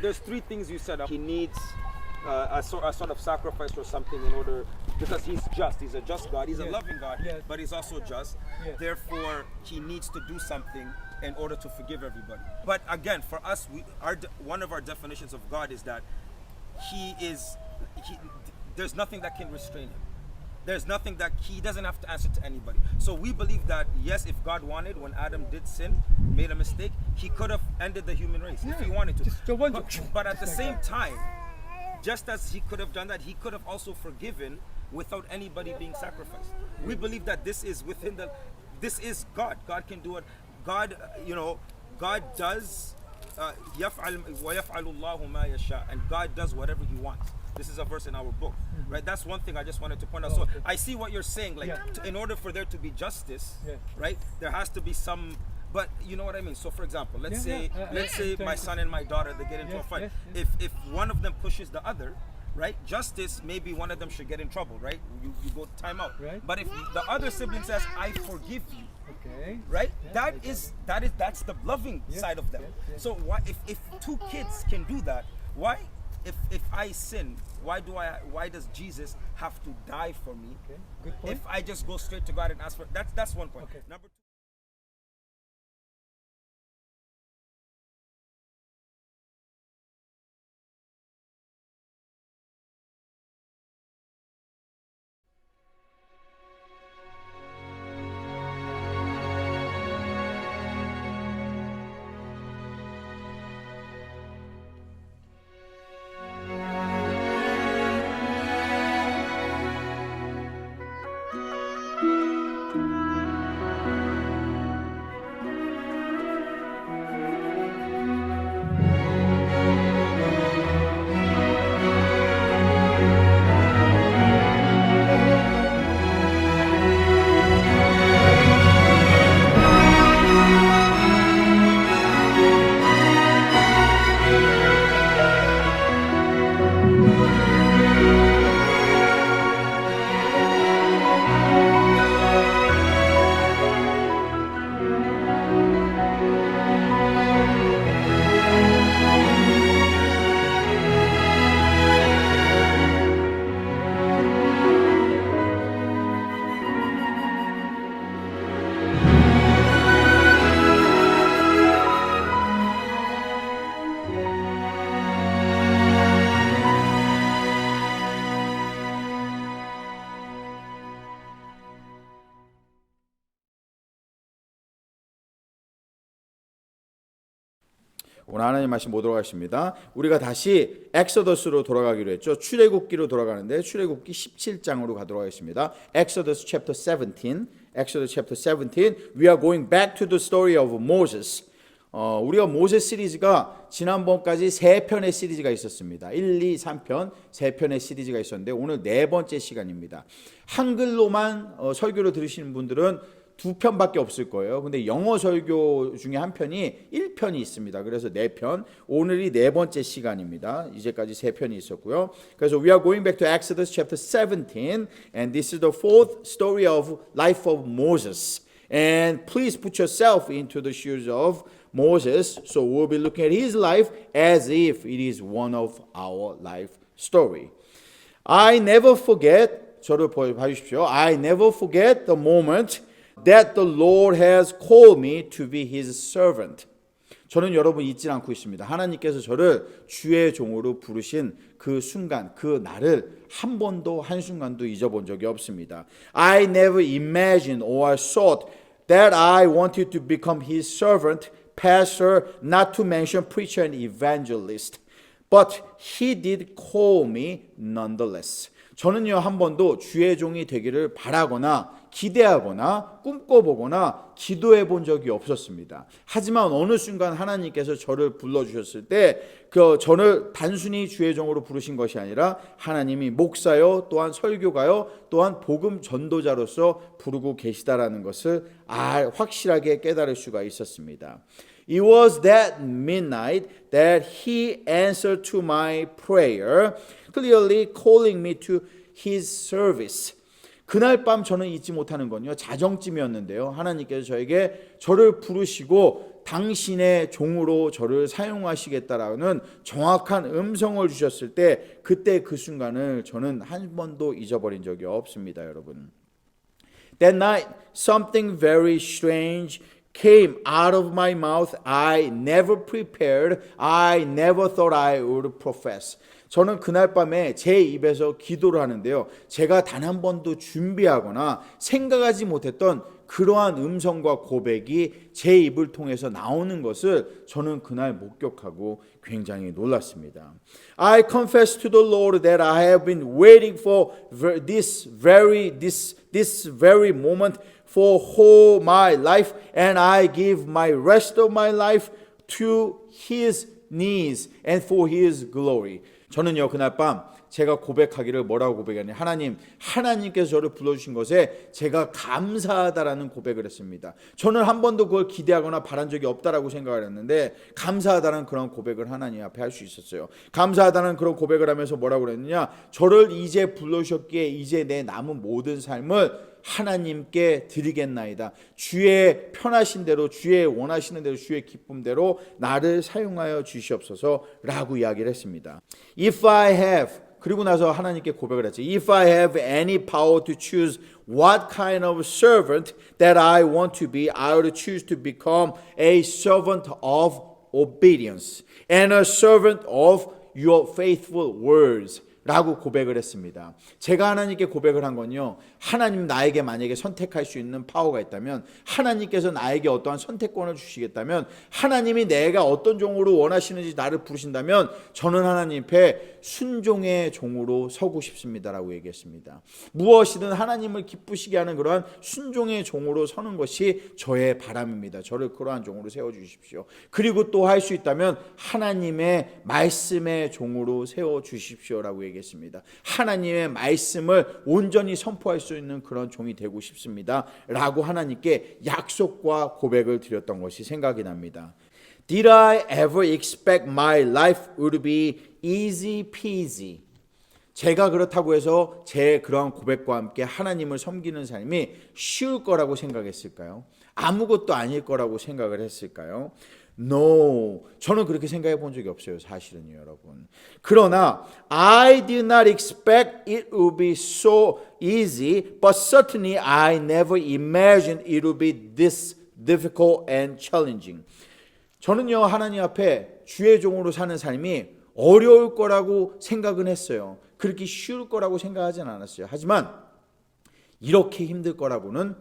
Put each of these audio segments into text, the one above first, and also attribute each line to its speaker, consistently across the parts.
Speaker 1: There's three things you said. He needs a sort of sacrifice or something in order, because he's just. He's a just God. He's a loving God, but he's also just. Therefore, he needs to do something in order to forgive everybody. But again, for us, one of our definitions of God is that there's nothing that can restrain him. There's nothing that he doesn't have to answer to anybody. So we believe that, yes, if God wanted, when Adam did sin, made a mistake, he could have ended the human race if he wanted to. But at the same time, just as he could have done that, he could have also forgiven without anybody being sacrificed. We believe that this is God. God can do it. God does يَفْعَلُ وَيَفْعَلُ اللَّهُ مَا يَشَاءُ, and God does whatever he wants. This is a verse in our book, right? That's one thing I just wanted to point out. So I see what you're saying, like in order for there to be justice, right, there has to be some, but you know what I mean? So for example, let's say my son and my daughter, they get into a fight. If one of them pushes the other, right, justice, maybe one of them should get in trouble, right? You go time out. But if the other sibling says, I forgive you, right? That's the loving side of them. So why, if two kids can do that, why, if I sin, why does Jesus have to die for me?
Speaker 2: Good point.
Speaker 1: If I just go straight to God and ask for that's one point. Number two.
Speaker 3: 오늘 하나님 말씀 보도록 하겠습니다. 우리가 다시 엑소더스로 돌아가기로 했죠. 출애굽기로 돌아가는데 출애굽기 17장으로 가도록 하겠습니다. Exodus chapter 17. Exodus chapter 17. We are going back to the story of Moses. 우리가 모세 시리즈가 지난번까지 3편의 시리즈가 있었습니다. 1, 2, 3편 3편의 시리즈가 있었는데 오늘 4번째 시간입니다. 한글로만 설교를 들으시는 분들은 2편밖에 없을 거예요. 근데 영어 설교 중에 한 편이 1편이 있습니다. 그래서 4편. 오늘이 4번째 시간입니다. 이제까지 3편이 있었고요. 그래서 we are going back to Exodus chapter 17 and this is the fourth story of life of Moses. And please put yourself into the shoes of Moses. So we'll be looking at his life as if it is one of our life story. I never forget, 저를 봐주십시오. I never forget the moment that the Lord has called me to be his servant. 저는 여러분 잊지 않고 있습니다. 하나님께서 저를 주의 종으로 부르신 그 순간, 그 날을 한 번도 한순간도 잊어본 적이 없습니다. I never imagined or thought that I wanted to become his servant, pastor, not to mention preacher and evangelist. But he did call me nonetheless. 저는요 한 번도 주의 종이 되기를 바라거나 기대하거나 꿈꿔보거나 기도해 본 적이 없었습니다. 하지만 어느 순간 하나님께서 저를 불러주셨을 때 저를 단순히 주의 종으로 부르신 것이 아니라 하나님이 목사요 또한 설교가요 또한 복음 전도자로서 부르고 계시다라는 것을 확실하게 깨달을 수가 있었습니다. It was that midnight that he answered to my prayer, clearly calling me to his service. 그날 밤 저는 잊지 못하는 건요. 자정쯤이었는데요. 하나님께서 저를 부르시고 당신의 종으로 저를 사용하시겠다라는 정확한 음성을 주셨을 때 그때 그 순간을 저는 한 번도 잊어버린 적이 없습니다, 여러분. That night, something very strange came out of my mouth. I never prepared. I never thought I would profess. 저는 그날 밤에 제 입에서 기도를 하는데요. 제가 단 한 번도 준비하거나 생각하지 못했던 그러한 음성과 고백이 제 입을 통해서 나오는 것을 저는 그날 목격하고 굉장히 놀랐습니다. I confess to the Lord that I have been waiting for this very moment for whole my life, and I give my rest of my life to His needs and for His glory. 저는요 그날 밤 제가 고백하기를 뭐라고 고백하냐, 하나님께서 저를 불러주신 것에 제가 감사하다라는 고백을 했습니다. 저는 한 번도 그걸 기대하거나 바란 적이 없다라고 생각을 했는데 감사하다는 그런 고백을 하나님 앞에 할 수 있었어요. 감사하다는 그런 고백을 하면서 뭐라고 그랬느냐, 저를 이제 불러주셨기에 이제 내 남은 모든 삶을 하나님께 드리겠나이다. 주의 편하신 대로, 주의 원하시는 대로, 주의 기쁨대로 나를 사용하여 주시옵소서라고 이야기를 했습니다. If I have, 그리고 나서 하나님께 고백을 했죠. If I have any power to choose what kind of servant that I want to be, I would choose to become a servant of obedience and a servant of your faithful words. 라고 고백을 했습니다. 제가 하나님께 고백을 한 건요, 하나님 나에게 만약에 선택할 수 있는 파워가 있다면, 하나님께서 나에게 어떠한 선택권을 주시겠다면, 하나님이 내가 어떤 종으로 원하시는지 나를 부르신다면 저는 하나님 앞에 순종의 종으로 서고 싶습니다라고 얘기했습니다. 무엇이든 하나님을 기쁘시게 하는 그러한 순종의 종으로 서는 것이 저의 바람입니다. 저를 그러한 종으로 세워주십시오. 그리고 또 할 수 있다면 하나님의 말씀의 종으로 세워주십시오라고 얘기했습니다. 하나님의 말씀을 온전히 선포할 수 있는 그런 종이 되고 싶습니다 라고 하나님께 약속과 고백을 드렸던 것이 생각이 납니다. Did I ever expect my life would be easy peasy? 제가 그렇다고 해서 제 그러한 고백과 함께 하나님을 섬기는 삶이 쉬울 거라고 생각했을까요? 아무것도 아닐 거라고 생각을 했을까요? No, 저는 그렇게 생각해 본 적이 없어요, 사실은요, 여러분. 그러나 I did not expect it would be so easy, but certainly I never imagined it would be this difficult and challenging. 저는요, 하나님 앞에 주의 종으로 사는 삶이 어려울 거라고 생각은 했어요. 그렇게 쉬울 거라고 생각하진 않았어요. 하지만 이렇게 힘들 거라고는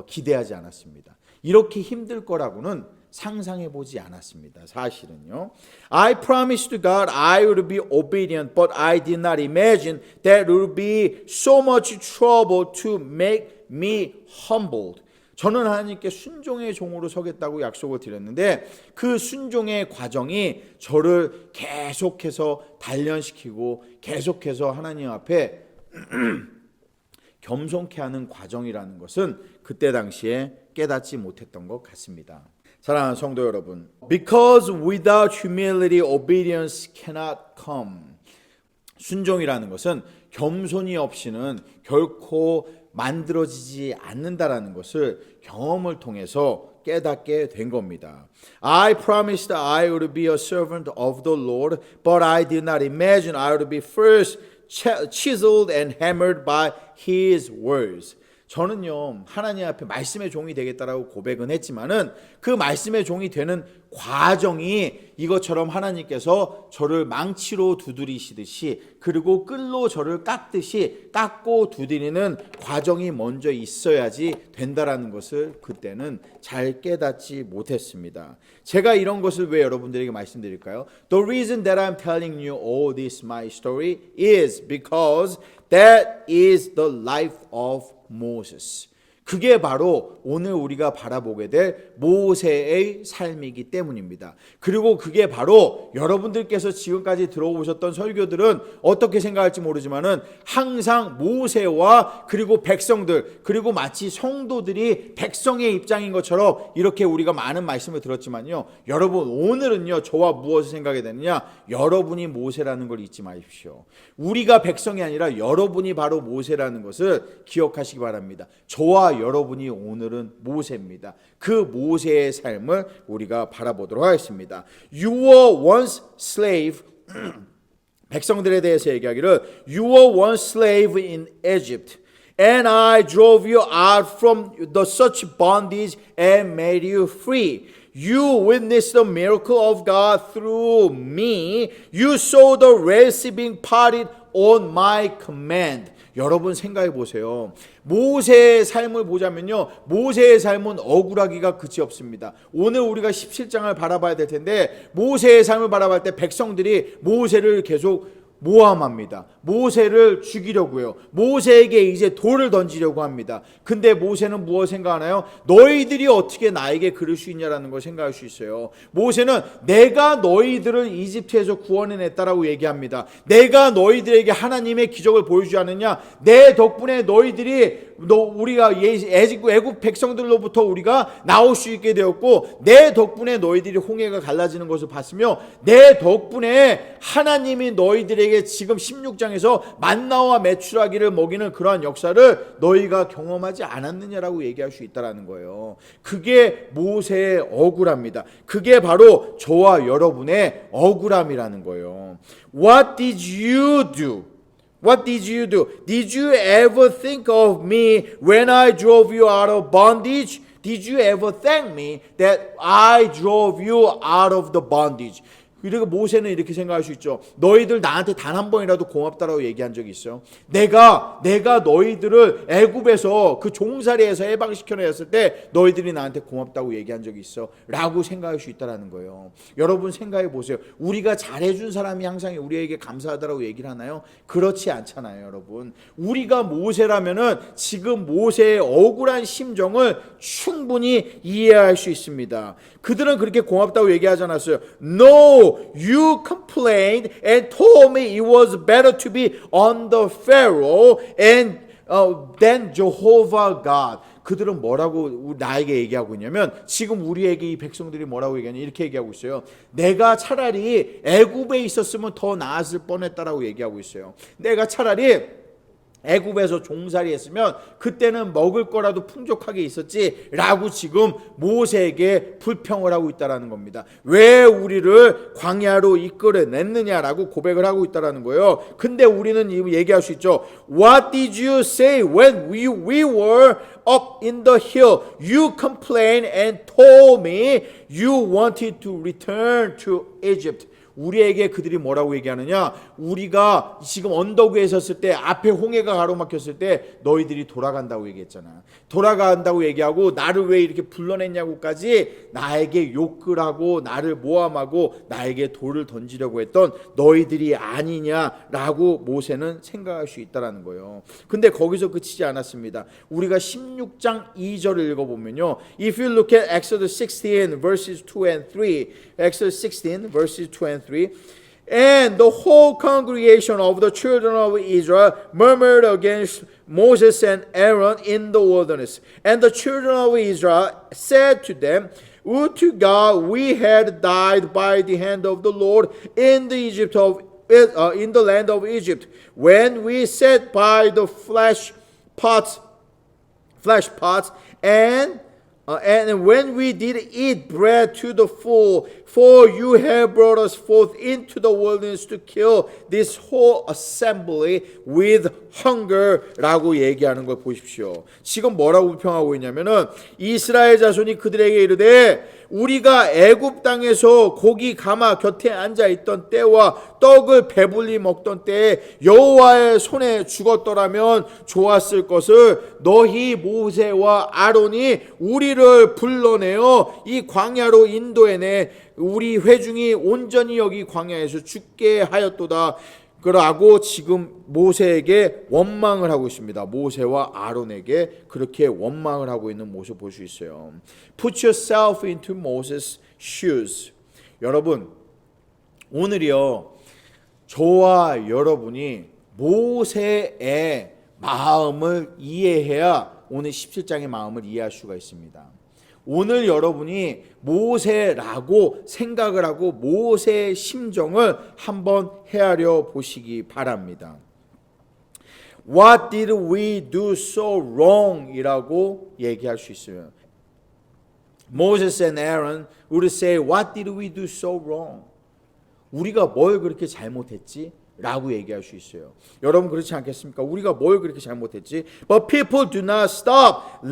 Speaker 3: 기대하지 않았습니다. 이렇게 힘들 거라고는 상상해 보지 않았습니다. 사실은요. I promised God I would be obedient, but I did not imagine that it would be so much trouble to make me humbled. 저는 하나님께 순종의 종으로 서겠다고 약속을 드렸는데 그 순종의 과정이 저를 계속해서 단련시키고 계속해서 하나님 앞에 겸손케 하는 과정이라는 것은 그때 당시에 깨닫지 못했던 것 같습니다. 사랑하는 성도 여러분, because without humility, obedience cannot come. 순종이라는 것은 겸손이 없이는 결코 만들어지지 않는다라는 것을 경험을 통해서 깨닫게 된 겁니다. I promised I would be a servant of the Lord, but I did not imagine I would be first chiseled and hammered by His words. 저는요 하나님 앞에 말씀의 종이 되겠다라고 고백은 했지만은 그 말씀의 종이 되는 과정이 이것처럼 하나님께서 저를 망치로 두드리시듯이 그리고 끌로 저를 깎듯이 깎고 두드리는 과정이 먼저 있어야지 된다라는 것을 그때는 잘 깨닫지 못했습니다. 제가 이런 것을 왜 여러분들에게 말씀드릴까요? The reason that I'm telling you all this my story is because that is the life of Moses. 그게 바로 오늘 우리가 바라보게 될 모세의 삶이기 때문입니다. 그리고 그게 바로 여러분들께서 지금까지 들어오셨던 설교들은 어떻게 생각할지 모르지만은 항상 모세와 그리고 백성들 그리고 마치 성도들이 백성의 입장인 것처럼 이렇게 우리가 많은 말씀을 들었지만요. 여러분 오늘은요 저와 무엇을 생각하게 되느냐? 여러분이 모세라는 걸 잊지 마십시오. 우리가 백성이 아니라 여러분이 바로 모세라는 것을 기억하시기 바랍니다. 저와 저와 여러분이 오늘은 모세입니다. 그 모세의 삶을 우리가 바라보도록 하겠습니다. You were once slave. 백성들에 대해서 얘기하기를 You were once slave in Egypt. And I drove you out from the such bondage and made you free. You witnessed the miracle of God through me. You saw the Red Sea being parted on my command. 여러분 생각해 보세요. 모세의 삶을 보자면요. 모세의 삶은 억울하기가 끝이 없습니다. 오늘 우리가 17장을 바라봐야 될 텐데 모세의 삶을 바라볼 때 백성들이 모세를 계속 모함합니다. 모세를 죽이려고요. 모세에게 이제 돌을 던지려고 합니다. 근데 모세는 무엇 생각하나요? 너희들이 어떻게 나에게 그럴 수 있냐라는 걸 생각할 수 있어요. 모세는 내가 너희들을 이집트에서 구원해냈다라고 얘기합니다. 내가 너희들에게 하나님의 기적을 보여주지 않느냐? 내 덕분에 너희들이 우리가 애국 백성들로부터 우리가 나올 수 있게 되었고 내 덕분에 너희들이 홍해가 갈라지는 것을 봤으며 내 덕분에 하나님이 너희들에게 지금 16장에서 만나와 메추라기를 먹이는 그러한 역사를 너희가 경험하지 않았느냐라고 얘기할 수 있다는 거예요. 그게 모세의 억울함입니다. 그게 바로 저와 여러분의 억울함이라는 거예요. What did you do? What did you do? Did you ever think of me when I drove you out of bondage? Did you ever thank me that I drove you out of the bondage? 그리고 모세는 이렇게 생각할 수 있죠. 너희들 나한테 단 한 번이라도 고맙다라고 얘기한 적이 있어요. 내가 너희들을 애굽에서 그 종살이에서 해방시켜냈을 때 너희들이 나한테 고맙다고 얘기한 적이 있어 라고 생각할 수 있다는 거예요. 여러분 생각해 보세요. 우리가 잘해준 사람이 항상 우리에게 감사하다라고 얘기를 하나요? 그렇지 않잖아요. 여러분 우리가 모세라면은 지금 모세의 억울한 심정을 충분히 이해할 수 있습니다. 그들은 그렇게 고맙다고 얘기하지 않았어요. No, you complained and told me it was better to be under Pharaoh and than Jehovah God. 그들은 뭐라고 나에게 얘기하고 있냐면 지금 우리에게 이 백성들이 뭐라고 얘기하냐 이렇게 얘기하고 있어요. 내가 차라리 애굽에 있었으면 더 나았을 뻔했다라고 얘기하고 있어요. 내가 차라리 애굽에서 종살이 했으면 그때는 먹을 거라도 풍족하게 있었지 라고 지금 모세에게 불평을 하고 있다는 겁니다. 왜 우리를 광야로 이끌어냈느냐라고 고백을 하고 있다는 거예요. 근데 우리는 얘기할 수 있죠. What did you say when we were up in the hill? You complained and told me you wanted to return to Egypt. 우리에게 그들이 뭐라고 얘기하느냐? 우리가 지금 언덕 위에 섰을 때 앞에 홍해가 가로막혔을 때 너희들이 돌아간다고 얘기했잖아. 돌아간다고 얘기하고 나를 왜 이렇게 불러냈냐고까지 나에게 욕을 하고 나를 모함하고 나에게 돌을 던지려고 했던 너희들이 아니냐라고 모세는 생각할 수 있다는 거예요. 근데 거기서 그치지 않았습니다. 우리가 16장 2절을 읽어보면요. If you look at Exodus 16 verses 2 and 3, Exodus 16 verses 2 and 3, and the whole congregation of the children of Israel murmured against Moses and Aaron in the wilderness. And the children of Israel said to them, Would to God we had died by the hand of the Lord in the land of Egypt, when we sat by the flesh pots, and when we did eat bread to the full, for you have brought us forth into the wilderness to kill this whole assembly with hunger 라고 얘기하는 걸 보십시오. 지금 뭐라고 불평하고 있냐면은 이스라엘 자손이 그들에게 이르되 우리가 애굽 땅에서 고기 가마 곁에 앉아 있던 때와 떡을 배불리 먹던 때에 여호와의 손에 죽었더라면 좋았을 것을 너희 모세와 아론이 우리를 불러내어 이 광야로 인도해내 우리 회중이 온전히 여기 광야에서 죽게 하였도다. 그러고 지금 모세에게 원망을 하고 있습니다. 모세와 아론에게 그렇게 원망을 하고 있는 모습 볼 수 있어요. Put yourself into Moses' shoes. 여러분, 오늘이요. 저와 여러분이 모세의 마음을 이해해야 오늘 17장의 마음을 이해할 수가 있습니다. 오늘 여러분이 모세라고 생각을 하고 모세의 심정을 한번 헤아려 보시기 바랍니다. What did we do so wrong? 이라고 얘기할 수 있어요. Moses and Aaron would say, What did we do so wrong? 우리가 뭘 그렇게 잘못했지? 라고 얘기할 수 있어요. 여러분 그렇지 않겠습니까? 우리가 뭘 그렇게 잘못했지? But people do not stop.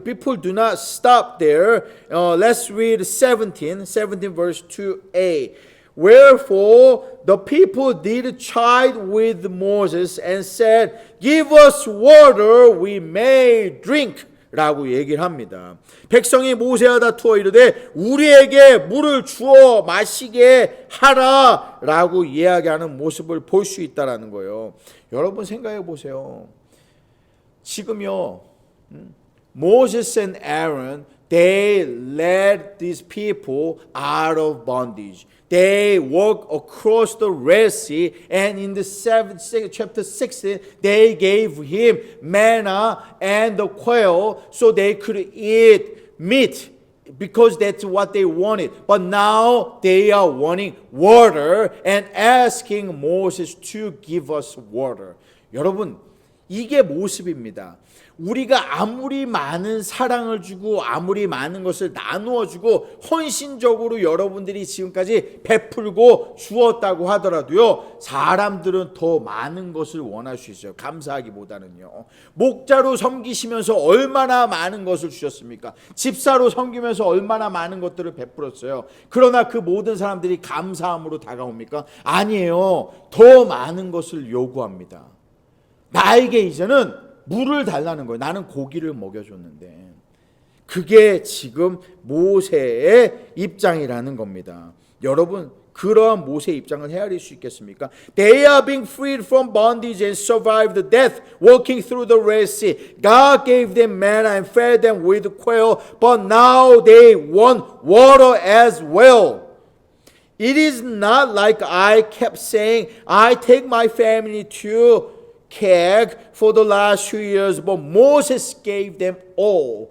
Speaker 3: People do not stop there. Let's read 17 verse 2a. Wherefore the people did chide with Moses and said, Give us water we may drink. 라고 얘기를 합니다. 백성이 모세와 다투어 이르되 우리에게 물을 주어 마시게 하라 라고 이야기하는 모습을 볼 수 있다라는 거예요. 여러분 생각해 보세요. 지금요 Moses and Aaron they led these people out of bondage. They walked across the Red Sea, and in the chapter 16, they gave him manna and the quail so they could eat meat because that's what they wanted. But now they are wanting water and asking Moses to give us water. 여러분, 이게 모습입니다. 우리가 아무리 많은 사랑을 주고 아무리 많은 것을 나누어 주고 헌신적으로 여러분들이 지금까지 베풀고 주었다고 하더라도요, 사람들은 더 많은 것을 원할 수 있어요. 감사하기보다는요. 목자로 섬기시면서 얼마나 많은 것을 주셨습니까? 집사로 섬기면서 얼마나 많은 것들을 베풀었어요. 그러나 그 모든 사람들이 감사함으로 다가옵니까? 아니에요. 더 많은 것을 요구합니다. 나에게 이제는 물을 달라는 거예요. 나는 고기를 먹여줬는데. 그게 지금 모세의 입장이라는 겁니다. 여러분, 그러한 모세의 입장을 헤아릴 수 있겠습니까? They are being freed from bondage and survived the death walking through the Red Sea. God gave them manna and fed them with quail, but now they want water as well. It is not like I kept saying, I take my family to Keg for the last 2 years, but Moses gave them all.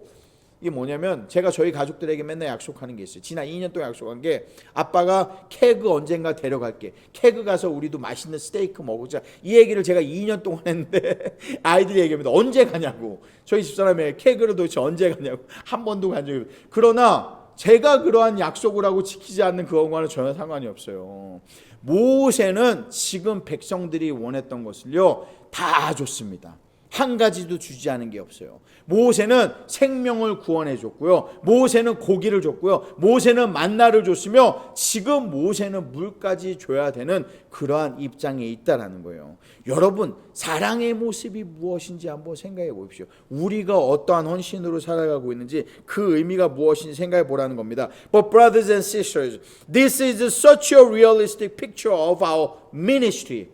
Speaker 3: 이게 뭐냐면 제가 저희 가족들에게 맨날 약속하는 게 있어요. 지난 2년 동안 약속한 게 아빠가 케그 언젠가 데려갈게. 케그 가서 우리도 맛있는 스테이크 먹자. 이 얘기를 제가 2년 동안 했는데 아이들이 얘기합니다. 언제 가냐고. 저희 집사람이 케그를 도대체 언제 가냐고. 한 번도 간 적이 없어요. 그러나 제가 그러한 약속을 하고 지키지 않는 그것과는 전혀 상관이 없어요. 모세는 지금 백성들이 원했던 것을요 다 줬습니다. 한 가지도 주지 않은 게 없어요. 모세는 생명을 구원해 줬고요. 모세는 고기를 줬고요. 모세는 만나를 줬으며 지금 모세는 물까지 줘야 되는 그러한 입장에 있다라는 거예요. 여러분, 사랑의 모습이 무엇인지 한번 생각해 보십시오. 우리가 어떠한 헌신으로 살아가고 있는지 그 의미가 무엇인지 생각해 보라는 겁니다. But brothers and sisters, this is such a realistic picture of our ministry.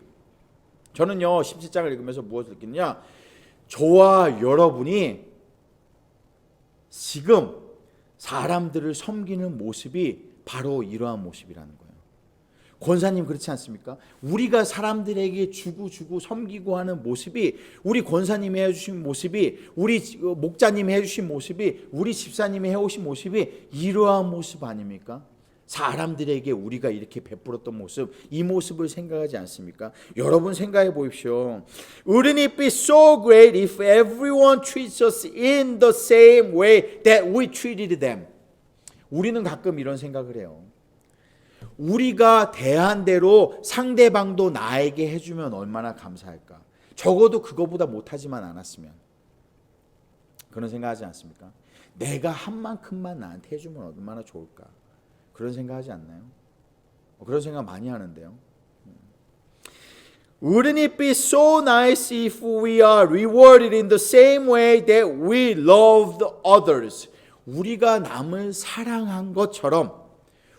Speaker 3: 저는요 17장을 읽으면서 무엇을 느끼느냐, 저와 여러분이 지금 사람들을 섬기는 모습이 바로 이러한 모습이라는 거예요. 권사님 그렇지 않습니까? 우리가 사람들에게 주고 섬기고 하는 모습이, 우리 권사님이 해주신 모습이, 우리 목자님이 해주신 모습이, 우리 집사님이 해오신 모습이 이러한 모습 아닙니까? 사람들에게 우리가 이렇게 베풀었던 모습, 이 모습을 생각하지 않습니까? 여러분 생각해 보십시오. Wouldn't it be so great if everyone treats us in the same way that we treated them? 우리는 가끔 이런 생각을 해요. 우리가 대한 대로 상대방도 나에게 해주면 얼마나 감사할까? 적어도 그거보다 못하지만 않았으면. 그런 생각하지 않습니까? 내가 한 만큼만 나한테 해주면 얼마나 좋을까? 그런 생각하지 않나요? 그런 생각 많이 하는데요. Wouldn't it be so nice if we are rewarded in the same way that we loved others? 우리가 남을 사랑한 것처럼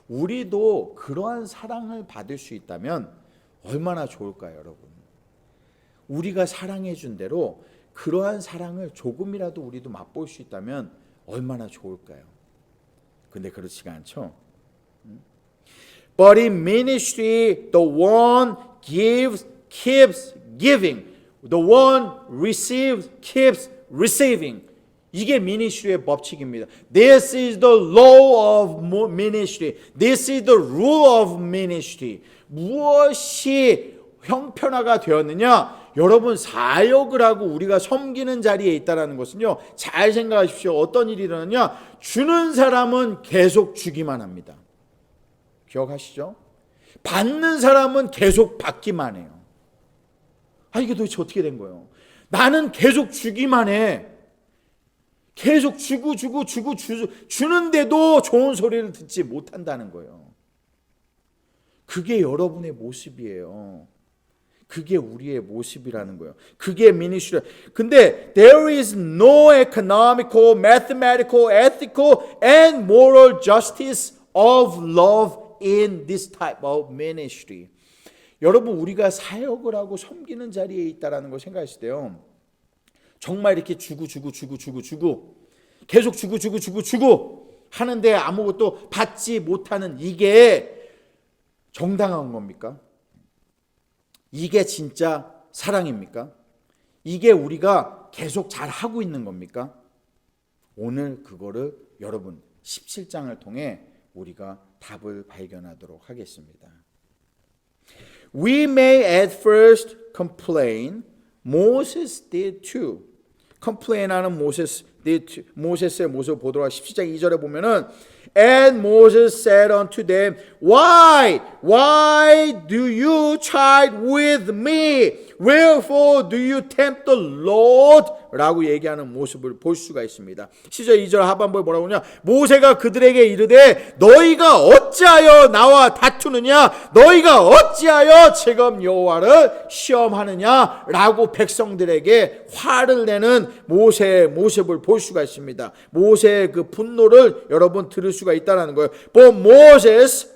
Speaker 3: 우리도 그러한 사랑을 받을 수 있다면 얼마나 좋을까요, 여러분? 우리가 사랑해 준 대로 그러한 사랑을 조금이라도 우리도 맛볼 수 있다면 얼마나 좋을까요? 근데 그렇지가 않죠. But in ministry, the one gives keeps giving. The one receives keeps receiving. 이게 미니스트리의 법칙입니다. This is the law of ministry. This is the rule of ministry. 무엇이 형편화가 되었느냐? 여러분 사역을 하고 우리가 섬기는 자리에 있다라는 것은요. 잘 생각하십시오. 어떤 일이 일어나냐? 주는 사람은 계속 주기만 합니다. 기억하시죠? 받는 사람은 계속 받기만 해요. 이게 도대체 어떻게 된 거예요? 나는 계속 주기만 해. 계속 주는데도 좋은 소리를 듣지 못한다는 거예요. 그게 여러분의 모습이에요. 그게 우리의 모습이라는 거예요. 그게 미니스트리. 근데 there is no economical, mathematical, ethical and moral justice of love in this type of ministry. 여러분 우리가 사역을 하고 섬기는 자리에 있다라는 걸 생각했을 때요. 정말 이렇게 주고 계속 주고 하는데 아무것도 받지 못하는 이게 정당한 겁니까? 이게 진짜 사랑입니까? 이게 우리가 계속 잘 하고 있는 겁니까? 오늘 그거를 여러분 17장을 통해 우리가 답을 발견하도록 하겠습니다. We may at first complain. Moses did too. complain하는 모세스의 모습을 보도록 17장 2절에 보면은 And Moses said unto them, Why do you chide with me? Wherefore do you tempt the Lord? 라고 얘기하는 모습을 볼 수가 있습니다. 10절 2절 하반부에 뭐라고 하냐? 모세가 그들에게 이르되 너희가 어찌하여 나와 다투느냐? 너희가 어찌하여 지금 여호와를 시험하느냐? 라고 백성들에게 화를 내는 모세의 모습을 볼 수가 있습니다. 모세의 그 분노를 여러분 들을 수가 있다는 거예요. But Moses,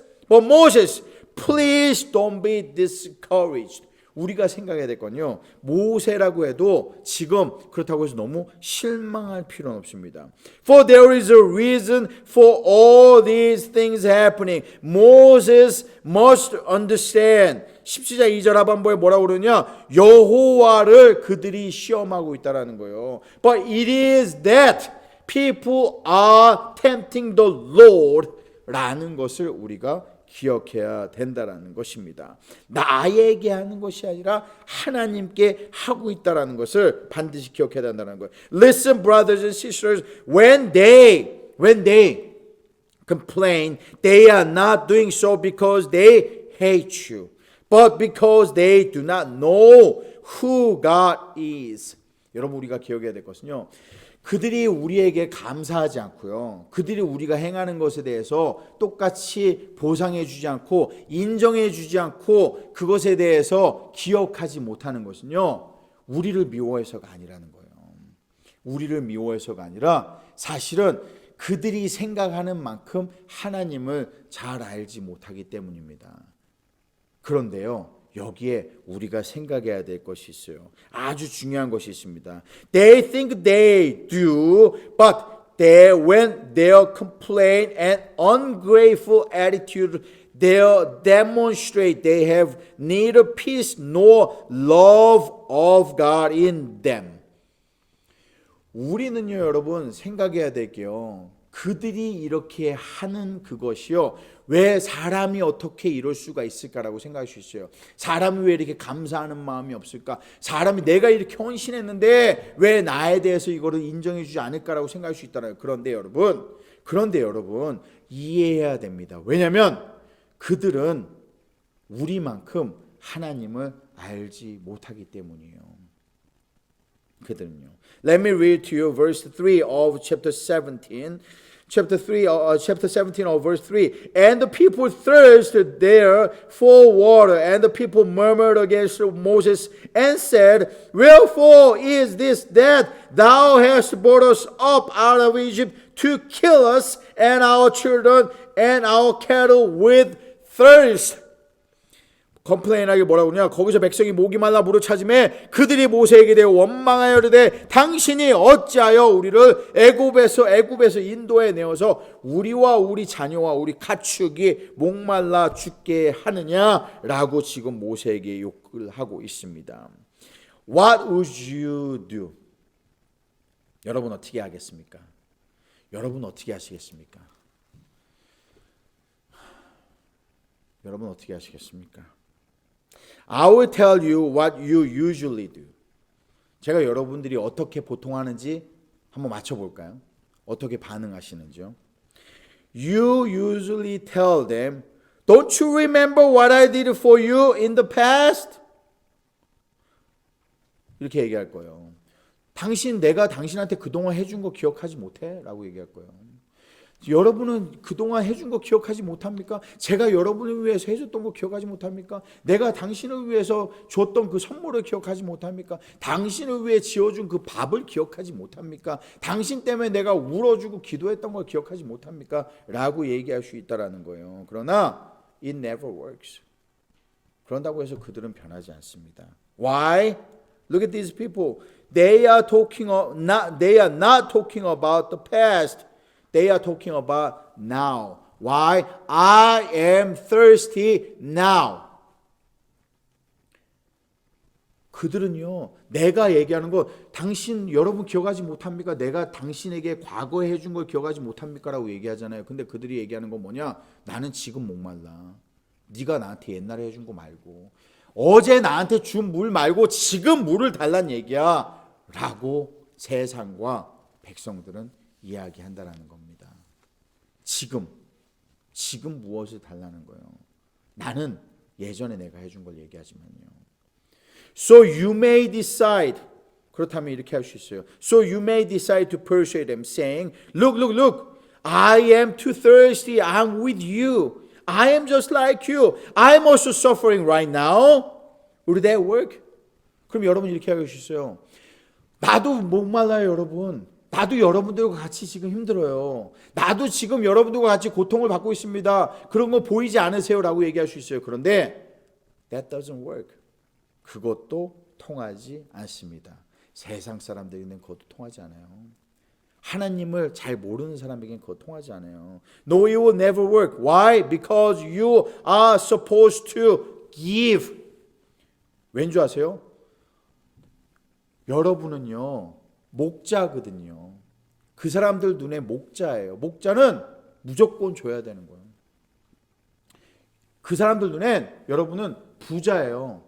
Speaker 3: please don't be discouraged. 우리가 생각해야 될 건요. 모세라고 해도 지금 그렇다고 해서 너무 실망할 필요는 없습니다. For there is a reason for all these things happening. Moses must understand. 17장 2절 하반부에 뭐라고 그러냐? 여호와를 그들이 시험하고 있다라는 거예요. But it is that people are tempting the Lord 라는 것을 우리가 기억해야 된다라는 것입니다. 나에게 하는 것이 아니라 하나님께 하고 있다라는 것을 반드시 기억해야 된다는 거예요. Listen, brothers and sisters, when they complain, they are not doing so because they hate you, but because they do not know who God is. 여러분 우리가 기억해야 될 것은요. 그들이 우리에게 감사하지 않고요. 그들이 우리가 행하는 것에 대해서 똑같이 보상해 주지 않고 인정해 주지 않고 그것에 대해서 기억하지 못하는 것은요. 우리를 미워해서가 아니라는 거예요. 우리를 미워해서가 아니라 사실은 그들이 생각하는 만큼 하나님을 잘 알지 못하기 때문입니다. 그런데요. 여기에 우리가 생각해야 될 것이 있어요. 아주 중요한 것이 있습니다. They think they do, but when their complaint and ungrateful attitude they demonstrate they have neither peace nor love of God in them. 우리는요, 여러분 생각해야 될 게요. 그들이 이렇게 하는 그것이요. 왜 사람이 어떻게 이럴 수가 있을까라고 생각할 수 있어요. 사람이 왜 이렇게 감사하는 마음이 없을까? 사람이 내가 이렇게 헌신했는데 왜 나에 대해서 이거를 인정해 주지 않을까라고 생각할 수 있다는. 그런데 여러분 이해해야 됩니다. 왜냐하면 그들은 우리만큼 하나님을 알지 못하기 때문이에요. 그들은요. Let me read to you verse 3 of chapter 17. Chapter 17 of verse 3. And the people thirsted there for water, and the people murmured against Moses and said, Wherefore is this that thou hast brought us up out of Egypt to kill us and our children and our cattle with thirst? 컴플레인하게 뭐라고 그러냐? 거기서 백성이 목이 말라 무릎 차짐에 그들이 모세에게 대해 원망하여 이르되 당신이 어찌하여 우리를 애굽에서 인도에 내어서 우리와 우리 자녀와 우리 가축이 목말라 죽게 하느냐라고 지금 모세에게 욕을 하고 있습니다. What would you do? 여러분 어떻게 하겠습니까? 여러분 어떻게 하시겠습니까? 여러분 어떻게 하시겠습니까? I will tell you what you usually do. 제가 여러분들이 어떻게 보통 하는지 한번 맞춰볼까요? 어떻게 반응하시는지요? You usually tell them, don't you remember what I did for you in the past? 이렇게 얘기할 거예요. 내가 당신한테 그동안 해준 거 기억하지 못해? 라고 얘기할 거예요. 여러분은 그동안 해준 거 기억하지 못합니까? 제가 여러분을 위해서 해줬던 거 기억하지 못합니까? 내가 당신을 위해서 줬던 그 선물을 기억하지 못합니까? 당신을 위해 지어준 그 밥을 기억하지 못합니까? 당신 때문에 내가 울어주고 기도했던 걸 기억하지 못합니까? 라고 얘기할 수 있다는 거예요. 그러나 it never works. 그런다고 해서 그들은 변하지 않습니다. Why? Look at these people. They are not talking about the past. They are talking about now. Why? I am thirsty now. 그들은요, 내가 얘기하는 거, 여러분 기억하지 못합니까? 내가 당신에게 과거에 해준 걸 기억하지 못합니까? 라고 얘기하잖아요. 근데 그들이 얘기하는 건 뭐냐? 나는 지금 목말라. 네가 나한테 옛날에 해준 거 말고, 어제 나한테 준 물 말고 지금 물을 달란 얘기야. 라고 세상과 백성들은 이야기한다라는 겁니다. 지금 무엇을 달라는 거예요? 나는 예전에 내가 해준 걸 얘기하지만요. So you may decide. 그렇다면 이렇게 할 수 있어요. So you may decide to persuade them, saying, Look, I am too thirsty. I'm with you. I am just like you. I'm also suffering right now. Would that work? 그럼 여러분 이렇게 할 수 있어요. 나도 목말라요, 여러분. 나도 여러분들과 같이 지금 힘들어요. 나도 지금 여러분들과 같이 고통을 받고 있습니다. 그런 거 보이지 않으세요? 라고 얘기할 수 있어요. 그런데 that doesn't work. 그것도 통하지 않습니다. 세상 사람들에게는 그것도 통하지 않아요. 하나님을 잘 모르는 사람에게는 그거 통하지 않아요. No, it will never work. Why? Because you are supposed to give. 왠지 아세요? 여러분은요, 목자거든요. 그 사람들 눈에 목자예요. 목자는 무조건 줘야 되는 거예요. 그 사람들 눈엔 여러분은 부자예요.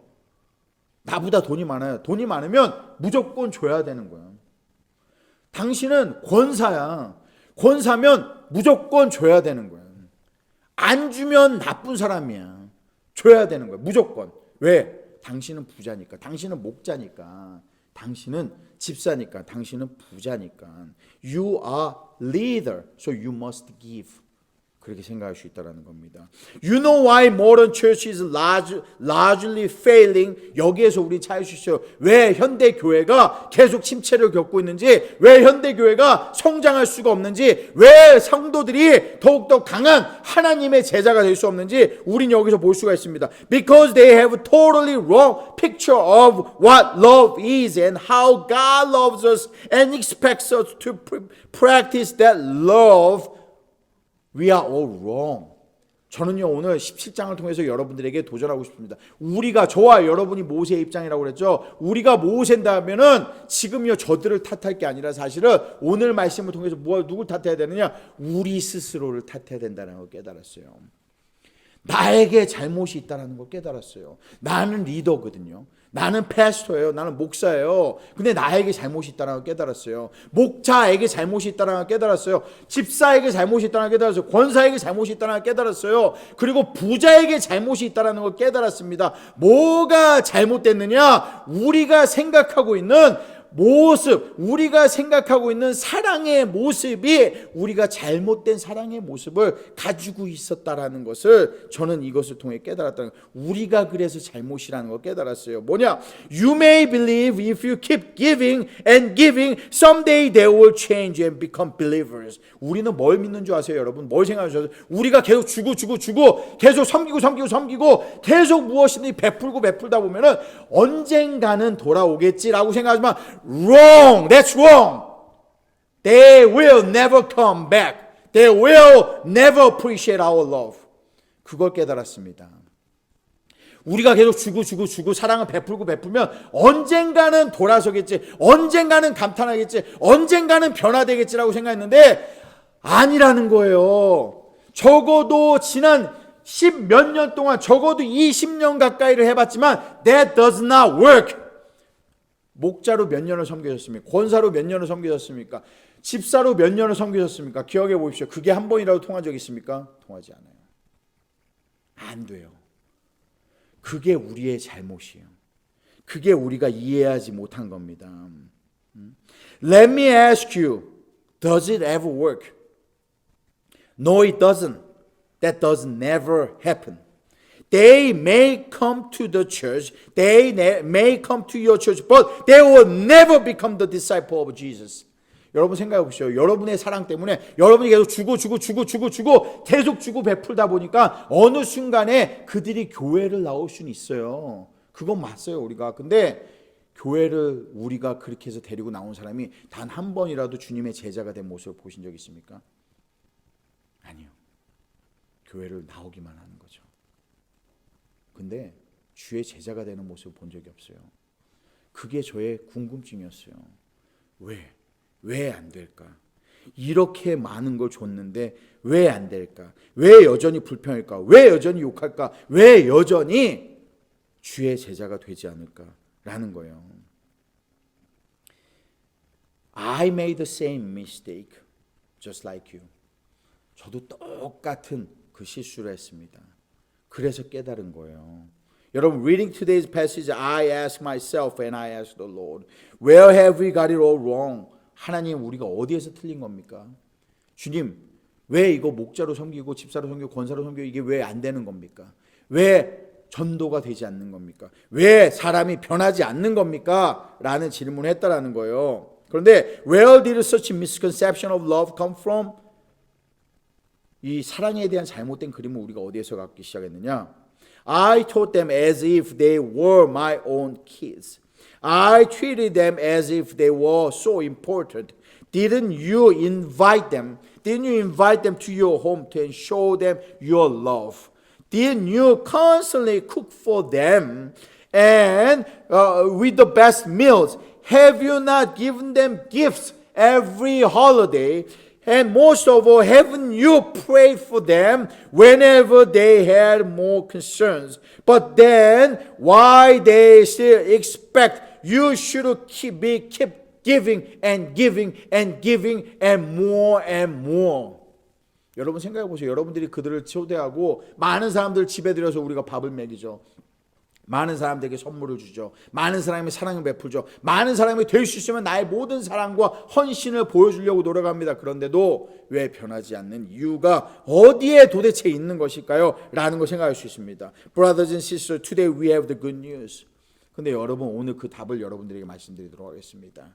Speaker 3: 나보다 돈이 많아요. 돈이 많으면 무조건 줘야 되는 거예요. 당신은 권사야. 권사면 무조건 줘야 되는 거예요. 안 주면 나쁜 사람이야. 줘야 되는 거예요. 무조건. 왜? 당신은 부자니까. 당신은 목자니까. 당신은 집사니까. 당신은 부자니까. You are leader, so you must give. 그렇게 생각할 수 있다는 겁니다. You know why modern church is largely failing? 여기에서 우리 찾을 수 있어요. 왜 현대 교회가 계속 침체를 겪고 있는지, 왜 현대 교회가 성장할 수가 없는지, 왜 성도들이 더욱더 강한 하나님의 제자가 될 수 없는지 우린 여기서 볼 수가 있습니다. Because they have a totally wrong picture of what love is and how God loves us and expects us to practice that love. We are all wrong. 저는요 오늘 17장을 통해서 여러분들에게 도전하고 싶습니다. 저와 여러분이 모세의 입장이라고 그랬죠. 우리가 모세인다면은 지금요 저들을 탓할 게 아니라 사실은 오늘 말씀을 통해서 누굴 탓해야 되느냐? 우리 스스로를 탓해야 된다는 걸 깨달았어요. 나에게 잘못이 있다는 걸 깨달았어요. 나는 리더거든요. 나는 패스터예요. 나는 목사예요. 근데 나에게 잘못이 있다는 걸 깨달았어요. 목자에게 잘못이 있다는 걸 깨달았어요. 집사에게 잘못이 있다는 걸 깨달았어요. 권사에게 잘못이 있다는 걸 깨달았어요. 그리고 부자에게 잘못이 있다는 걸 깨달았습니다. 뭐가 잘못됐느냐? 우리가 생각하고 있는 모습, 우리가 생각하고 있는 사랑의 모습이 우리가 잘못된 사랑의 모습을 가지고 있었다라는 것을 저는 이것을 통해 깨달았다는 거예요. 우리가 그래서 잘못이라는 걸 깨달았어요. 뭐냐? You may believe if you keep giving and giving, someday they will change and become believers. 우리는 뭘 믿는 줄 아세요, 여러분? 뭘 생각하셔요? 우리가 계속 주고 계속 섬기고 계속 무엇이든지 베풀다 보면은 언젠가는 돌아오겠지라고 생각하지만 wrong. That's wrong. They will never come back. They will never appreciate our love. 그걸 깨달았습니다. 우리가 계속 주고 사랑을 베풀면 언젠가는 돌아서겠지. 언젠가는 감탄하겠지. 언젠가는 변화되겠지라고 생각했는데 아니라는 거예요. 적어도 지난 10몇 년 동안 적어도 20년 가까이를 해봤지만 that does not work. 목자로 몇 년을 섬기셨습니까? 권사로 몇 년을 섬기셨습니까? 집사로 몇 년을 섬기셨습니까? 기억해 보십시오. 그게 한 번이라도 통한 적 있습니까? 통하지 않아요. 안 돼요. 그게 우리의 잘못이에요. 그게 우리가 이해하지 못한 겁니다. Let me ask you, does it ever work? No, it doesn't. That does never happen. They may come to the church, they may come to your church, but they will never become the disciple of Jesus. 여러분 생각해 보십시오. 여러분의 사랑 때문에 여러분이 계속 주고 계속 주고 베풀다 보니까 어느 순간에 그들이 교회를 나올 수는 있어요. 그건 맞어요, 우리가. 근데 교회를 우리가 그렇게 해서 데리고 나온 사람이 단 한 번이라도 주님의 제자가 된 모습을 보신 적 있습니까? 아니요. 교회를 나오기만 하는 거죠. 근데 주의 제자가 되는 모습을 본 적이 없어요. 그게 저의 궁금증이었어요. 왜 안 될까? 이렇게 많은 걸 줬는데 왜 안 될까? 왜 여전히 불평할까? 왜 여전히 욕할까? 왜 여전히 주의 제자가 되지 않을까라는 거예요. I made the same mistake just like you. 저도 똑같은 그 실수를 했습니다. 그래서 깨달은 거예요. 여러분, reading today's passage, I ask myself and I ask the Lord, where have we got it all wrong? 하나님, 우리가 어디에서 틀린 겁니까? 주님, 왜 이거 목자로 섬기고 집사로 섬기고 권사로 섬기고 이게 왜 안 되는 겁니까? 왜 전도가 되지 않는 겁니까? 왜 사람이 변하지 않는 겁니까? 라는 질문을 했다라는 거예요. 그런데 where did such misconception of love come from? 이 사랑에 대한 잘못된 그림을 우리가 어디에서 갖기 시작했느냐? I taught them as if they were my own kids. I treated them as if they were so important. Didn't you invite them? Didn't you invite them to your home to show them your love? Didn't you constantly cook for them and with the best meals? Have you not given them gifts every holiday? And most of all, haven't you prayed for them whenever they had more concerns? But then, why they still expect you should keep giving and giving and giving and more. 여러분 생각해 보세요. 여러분들이 그들을 초대하고 많은 사람들 집에 들여서 우리가 밥을 먹이죠. 많은 사람들에게 선물을 주죠. 많은 사람이 사랑을 베풀죠. 많은 사람이 될 수 있으면 나의 모든 사랑과 헌신을 보여주려고 노력합니다. 그런데도 왜 변하지 않는 이유가 어디에 도대체 있는 것일까요? 라는 걸 생각할 수 있습니다. Brothers and sisters, today we have the good news. 근데 여러분, 오늘 그 답을 여러분들에게 말씀드리도록 하겠습니다.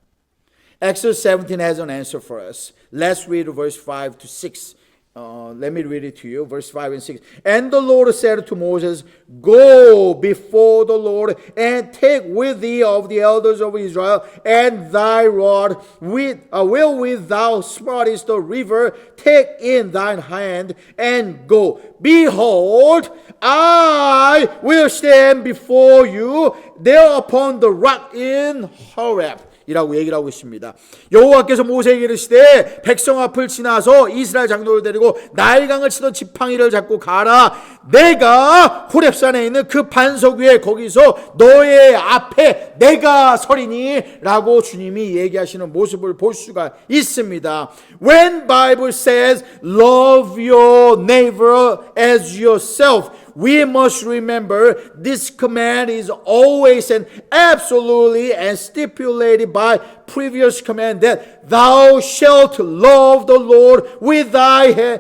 Speaker 3: Exodus 17 has an answer for us. Let's read verse 5 to 6. Let me read it to you, verse 5 and 6. And the Lord said to Moses, go before the Lord and take with thee of the elders of Israel and thy rod wherewith thou smartest the river, take in thine hand and go. Behold, I will stand before you there upon the rock in Horeb. 이라고 얘기를 하고 있습니다. 여호와께서 모세에게 이르시되 백성 앞을 지나서 이스라엘 장로를 데리고 나일강을 치던 지팡이를 잡고 가라. 내가 호렙산에 있는 그 반석 위에 거기서 너의 앞에 내가 서리니 라고 주님이 얘기하시는 모습을 볼 수가 있습니다. When Bible says love your neighbor as yourself, we must remember this command is always and absolutely and stipulated by previous command that thou shalt love the Lord with thy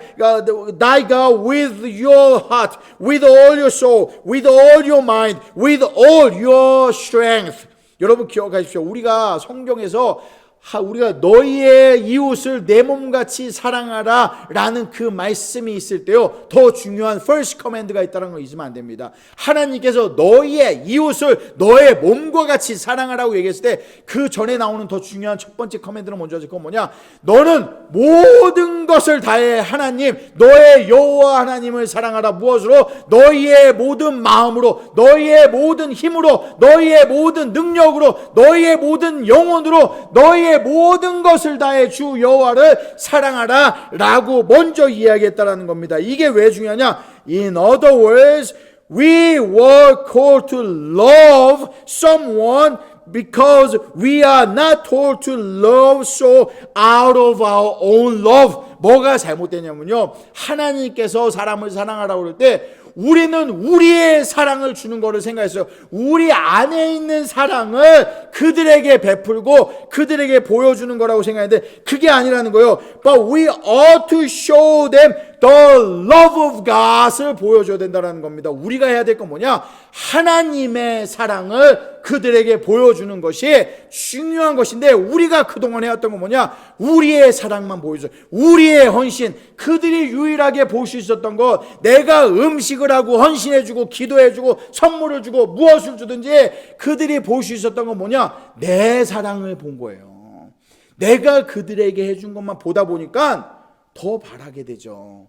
Speaker 3: God with your heart, with all your soul, with all your mind, with all your strength. 여러분 기억하십시오. 우리가 성경에서 우리가 너희의 이웃을 내 몸같이 사랑하라 라는 그 말씀이 있을 때요, 더 중요한 first command가 있다는 걸 잊으면 안 됩니다. 하나님께서 너희의 이웃을 너의 몸과 같이 사랑하라고 얘기했을 때 그 전에 나오는 더 중요한 첫 번째 커맨드는 먼저 그건 뭐냐? 너는 모든 것을 다해 하나님, 너의 여호와 하나님을 사랑하라. 무엇으로? 너희의 모든 마음으로, 너희의 모든 힘으로, 너희의 모든 능력으로, 너희의 모든 영혼으로, 너희의 모든 것을 다해 주 여호와를 사랑하라 라고 먼저 이야기했다라는 겁니다. 이게 왜 중요하냐? In other words, we were called to love someone because we are not told to love so out of our own love. 뭐가 잘못되냐면요, 하나님께서 사람을 사랑하라고 그럴 때 우리는 우리의 사랑을 주는 거를 생각했어요. 우리 안에 있는 사랑을 그들에게 베풀고 그들에게 보여주는 거라고 생각했는데 그게 아니라는 거예요. But we ought to show them the love of God을 보여줘야 된다는 겁니다. 우리가 해야 될 건 뭐냐? 하나님의 사랑을 그들에게 보여주는 것이 중요한 것인데, 우리가 그동안 해왔던 건 뭐냐? 우리의 사랑만 보여줘. 우리의 헌신, 그들이 유일하게 볼 수 있었던 것, 내가 음식을 하고 헌신해주고 기도해주고 선물을 주고 무엇을 주든지 그들이 볼 수 있었던 건 뭐냐? 내 사랑을 본 거예요. 내가 그들에게 해준 것만 보다 보니까 더 바라게 되죠.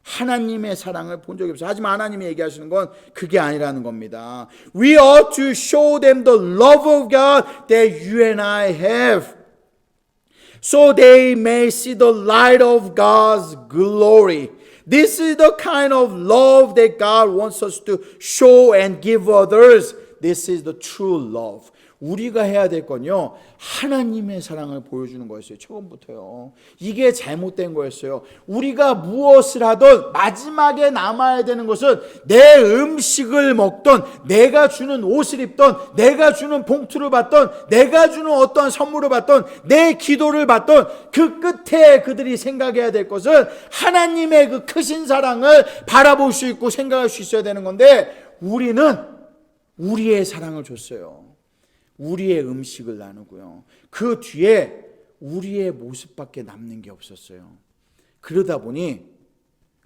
Speaker 3: 하나님의 사랑을 본 적이 없어요. 하지만 하나님이 얘기하시는 건 그게 아니라는 겁니다. We ought to show them the love of God that you and I have, so they may see the light of God's glory. This is the kind of love that God wants us to show and give others. This is the true love. 우리가 해야 될 건요, 하나님의 사랑을 보여주는 거였어요. 처음부터요. 이게 잘못된 거였어요. 우리가 무엇을 하든 마지막에 남아야 되는 것은 내 음식을 먹던, 내가 주는 옷을 입던, 내가 주는 봉투를 받던, 내가 주는 어떠한 선물을 받던, 내 기도를 받던 그 끝에 그들이 생각해야 될 것은 하나님의 그 크신 사랑을 바라볼 수 있고 생각할 수 있어야 되는 건데, 우리는 우리의 사랑을 줬어요. 우리의 음식을 나누고요. 그 뒤에 우리의 모습밖에 남는 게 없었어요. 그러다 보니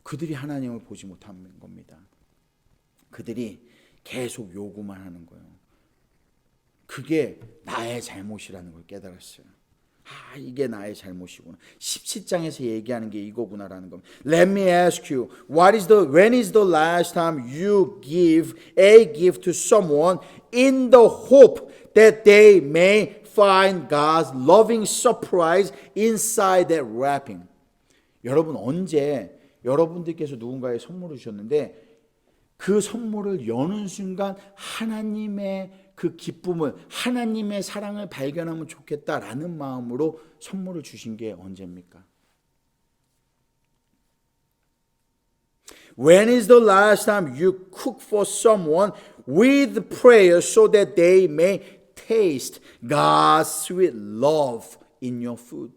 Speaker 3: 그들이 하나님을 보지 못한 겁니다. 그들이 계속 요구만 하는 거예요. 그게 나의 잘못이라는 걸 깨달았어요. 아, 이게 나의 잘못이구나. 17장에서 얘기하는 게 이거구나라는 겁니다. Let me ask you, when is the last time you give a gift to someone in the hope that they may find God's loving surprise inside that wrapping? 여러분, 언제 여러분들께서 누군가의 선물을 주셨는데 그 선물을 여는 순간 하나님의 그 기쁨을, 하나님의 사랑을 발견하면 좋겠다라는 마음으로 선물을 주신 게 언제입니까? When is the last time you cook for someone with prayer so that they may taste God's sweet love in your food?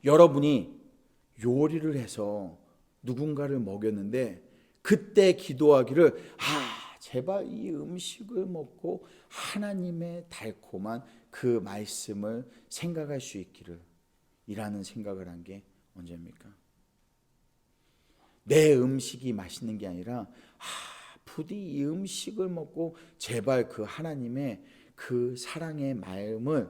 Speaker 3: 여러분이 요리를 해서 누군가를 먹였는데 그때 기도하기를, 제발 이 음식을 먹고 하나님의 달콤한 그 말씀을 생각할 수 있기를, 이라는 생각을 한 게 언제입니까? 내 음식이 맛있는 게 아니라 부디 이 음식을 먹고 제발 그 하나님의 그 사랑의 마음을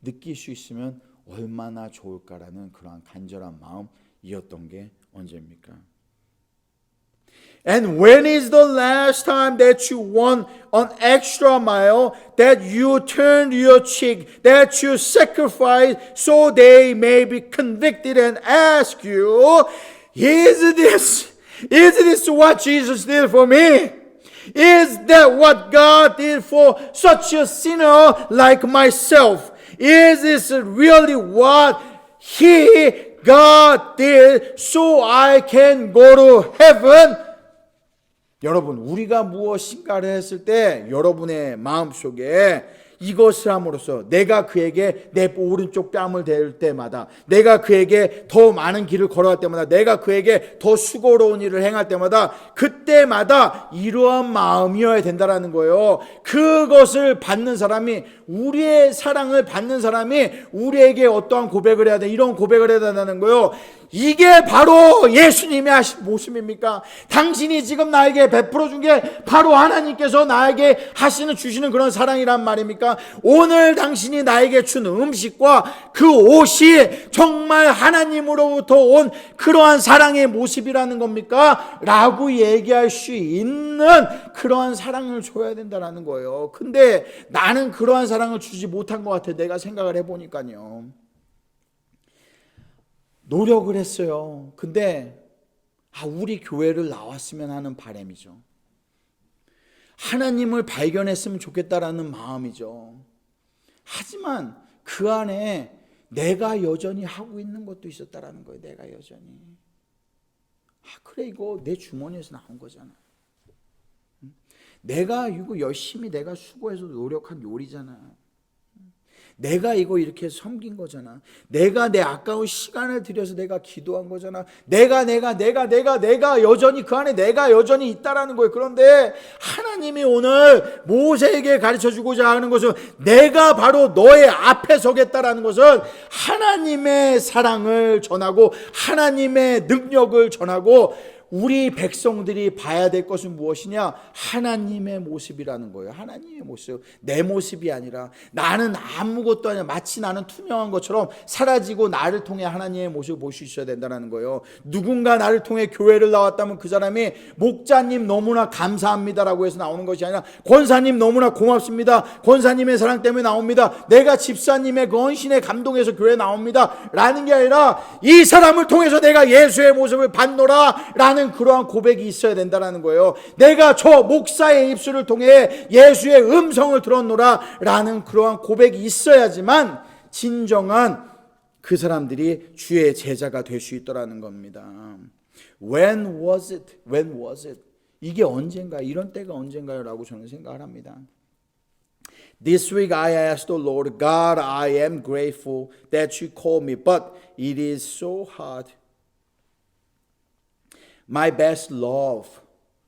Speaker 3: 느낄 수 있으면 얼마나 좋을까라는 그러한 간절한 마음이었던 게 언제입니까? And when is the last time that you went an extra mile, that you turned your cheek, that you sacrificed so they may be convicted and ask you, is this what Jesus did for me? Is that what God did for such a sinner like myself? Is this really what God did so I can go to heaven? 여러분, 우리가 무엇인가를 했을 때 여러분의 마음속에 이것을 함으로써 내가 그에게 내 오른쪽 뺨을 댈 때마다, 내가 그에게 더 많은 길을 걸어갈 때마다, 내가 그에게 더 수고로운 일을 행할 때마다, 그때마다 이러한 마음이어야 된다라는 거예요. 그것을 받는 사람이, 우리의 사랑을 받는 사람이 우리에게 어떠한 고백을 해야 돼, 이런 고백을 해야 된다는 거예요. 이게 바로 예수님의 하신 모습입니까? 당신이 지금 나에게 베풀어 준 게 바로 하나님께서 나에게 주시는 그런 사랑이란 말입니까? 오늘 당신이 나에게 준 음식과 그 옷이 정말 하나님으로부터 온 그러한 사랑의 모습이라는 겁니까? 라고 얘기할 수 있는 그러한 사랑을 줘야 된다는 거예요. 근데 나는 그러한 사랑을 주지 못한 것 같아. 내가 생각을 해보니까요. 노력을 했어요. 근데 우리 교회를 나왔으면 하는 바람이죠. 하나님을 발견했으면 좋겠다라는 마음이죠. 하지만 그 안에 내가 여전히 하고 있는 것도 있었다라는 거예요. 내가 여전히. 그래, 이거 내 주머니에서 나온 거잖아. 내가 이거 열심히 내가 수고해서 노력한 요리잖아. 내가 이거 이렇게 섬긴 거잖아. 내가 내 아까운 시간을 들여서 내가 기도한 거잖아. 내가 여전히 그 안에 내가 여전히 있다라는 거예요. 그런데 하나님이 오늘 모세에게 가르쳐 주고자 하는 것은 내가 바로 너의 앞에 서겠다라는 것은 하나님의 사랑을 전하고 하나님의 능력을 전하고 우리 백성들이 봐야 될 것은 무엇이냐? 하나님의 모습이라는 거예요. 하나님의 모습. 내 모습이 아니라 나는 아무것도 아니라 마치 나는 투명한 것처럼 사라지고 나를 통해 하나님의 모습을 볼 수 있어야 된다는 거예요. 누군가 나를 통해 교회를 나왔다면 그 사람이 목자님 너무나 감사합니다라고 해서 나오는 것이 아니라 권사님 너무나 고맙습니다. 권사님의 사랑 때문에 나옵니다. 내가 집사님의 그 헌신에 감동해서 교회에 나옵니다. 라는 게 아니라 이 사람을 통해서 내가 예수의 모습을 받노라 라는 그러한 고백이 있어야 된다는 거예요. 내가 저 목사의 입술을 통해 예수의 음성을 들었노라 라는 그러한 고백이 있어야지만 진정한 그 사람들이 주의 제자가 될 수 있더라는 겁니다. When was it? When was it? 이게 언젠가, 이런 때가 언젠가요? 라고 저는 생각을 합니다. This week I asked the Lord, God, I am grateful that you called me, but it is so hard. My best love,